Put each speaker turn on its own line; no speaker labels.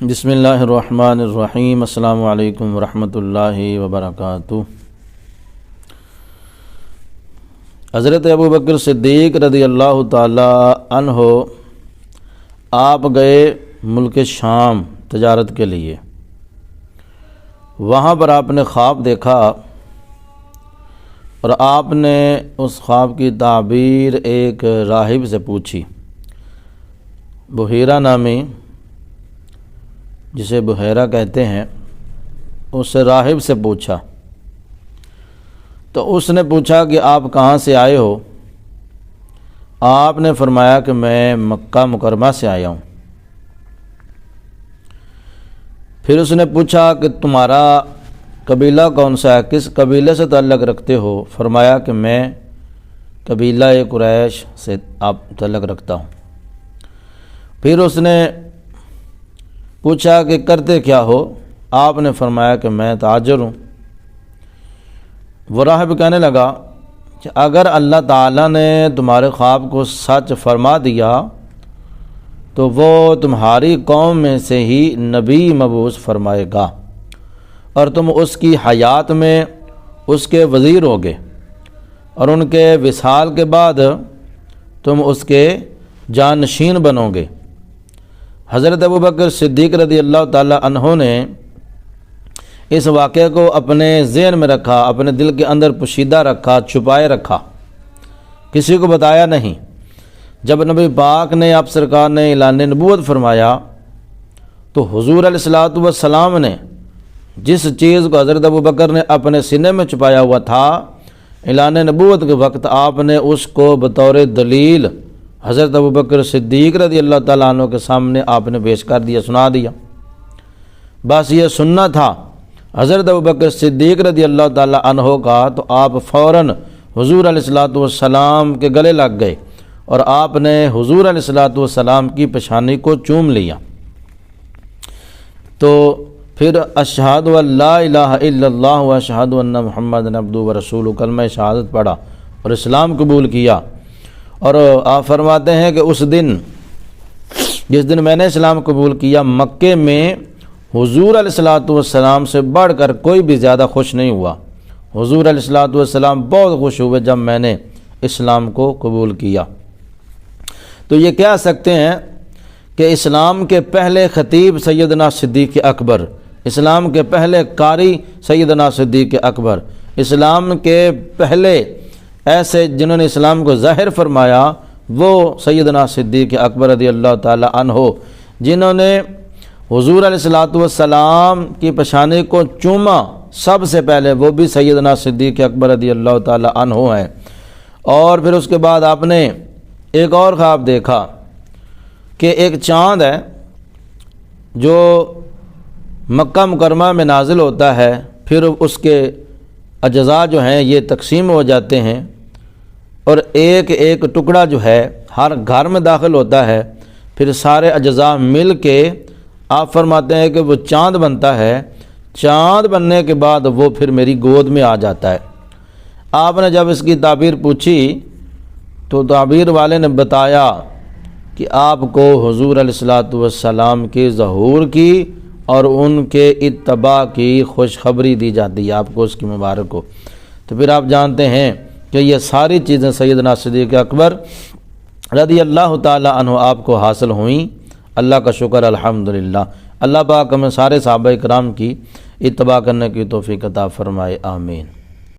بسم اللہ الرحمن الرحیم۔ السلام علیکم ورحمۃ اللہ وبرکاتہ۔ حضرت ابوبکر صدیق رضی اللہ تعالی عنہ آپ گئے ملک شام تجارت کے لیے۔ وہاں پر آپ نے خواب دیکھا اور آپ نے اس خواب کی تعبیر ایک راہب سے پوچھی۔ بحیرہ نامی، جسے بحیرہ کہتے ہیں، اس سے راہب سے پوچھا تو اس نے پوچھا کہ آپ کہاں سے آئے ہو؟ آپ نے فرمایا کہ میں مکہ مکرمہ سے آیا ہوں۔ پھر اس نے پوچھا کہ تمہارا قبیلہ کون سا ہے، کس قبیلے سے تعلق رکھتے ہو؟ فرمایا کہ میں قبیلہ قریش سے تعلق رکھتا ہوں۔ پھر اس نے پوچھا کہ کرتے کیا ہو؟ آپ نے فرمایا کہ میں تاجر ہوں۔ وہ راہب کہنے لگا کہ اگر اللہ تعالیٰ نے تمہارے خواب کو سچ فرما دیا تو وہ تمہاری قوم میں سے ہی نبی مبعوث فرمائے گا اور تم اس کی حیات میں اس کے وزیر ہوگے، اور ان کے وصال کے بعد تم اس کے جانشین بنو گے۔ حضرت ابوبکر صدیق رضی اللہ تعالی عنہ نے اس واقعے کو اپنے ذہن میں رکھا، اپنے دل کے اندر پوشیدہ رکھا، چھپائے رکھا، کسی کو بتایا نہیں۔ جب نبی پاک نے آپ سرکار نے اعلان نبوت فرمایا تو حضور علیہ الصلوۃ والسلام نے جس چیز کو حضرت ابوبکر نے اپنے سینے میں چھپایا ہوا تھا، اعلان نبوت کے وقت آپ نے اس کو بطور دلیل حضرت ابوبکر صدیق رضی اللہ تعالیٰ عنہ کے سامنے آپ نے پیش کر دیا، سنا دیا۔ بس یہ سننا تھا حضرت ابوبکر صدیق رضی اللہ تعالیٰ عنہ کا، تو آپ فوراً حضور علیہ الصلوۃ والسلام کے گلے لگ گئے اور آپ نے حضور علیہ الصلوۃ والسلام کی پیشانی کو چوم لیا۔ تو پھر اشہد ان لا الہ الا اللہ و اشہد ان محمد عبدہ و رسولہ، کلمہ شہادت پڑھا اور اسلام قبول کیا۔ اور آپ فرماتے ہیں کہ اس دن، جس دن میں نے اسلام قبول کیا، مکے میں حضور علیہ الصلوۃ والسلام سے بڑھ کر کوئی بھی زیادہ خوش نہیں ہوا۔ حضور علیہ الصلوۃ والسلام بہت خوش ہوئے جب میں نے اسلام کو قبول کیا۔ تو یہ کہہ سکتے ہیں کہ اسلام کے پہلے خطیب سیدنا صدیق اکبر، اسلام کے پہلے قاری سیدنا صدیق اکبر، اسلام کے پہلے ایسے جنہوں نے اسلام کو ظاہر فرمایا وہ سیدنا صدیق اکبر رضی اللہ تعالی عنہ، جنہوں نے حضور علیہ الصلوۃ والسلام کی پیشانی کو چوما سب سے پہلے، وہ بھی سیدنا صدیق اکبر رضی اللہ تعالی عنہ ہیں۔ اور پھر اس کے بعد آپ نے ایک اور خواب دیکھا کہ ایک چاند ہے جو مکہ مکرمہ میں نازل ہوتا ہے، پھر اس کے اجزاء جو ہیں یہ تقسیم ہو جاتے ہیں، اور ایک ایک ٹکڑا جو ہے ہر گھر میں داخل ہوتا ہے، پھر سارے اجزاء مل کے آپ فرماتے ہیں کہ وہ چاند بنتا ہے۔ چاند بننے کے بعد وہ پھر میری گود میں آ جاتا ہے۔ آپ نے جب اس کی تعبیر پوچھی تو تعبیر والے نے بتایا کہ آپ کو حضور علیہ الصلوۃ والسلام کے ظہور کی اور ان کے اتباع کی خوشخبری دی جاتی ہے آپ کو، اس کی مبارک کو۔ تو پھر آپ جانتے ہیں کہ یہ ساری چیزیں سیدنا صدیق اکبر رضی اللہ تعالی عنہ آپ کو حاصل ہوئیں۔ اللہ کا شکر الحمدللہ۔ اللہ پاک ہمیں سارے صحابہ کرام کی اتباع کرنے کی توفیق عطا فرمائے، آمین۔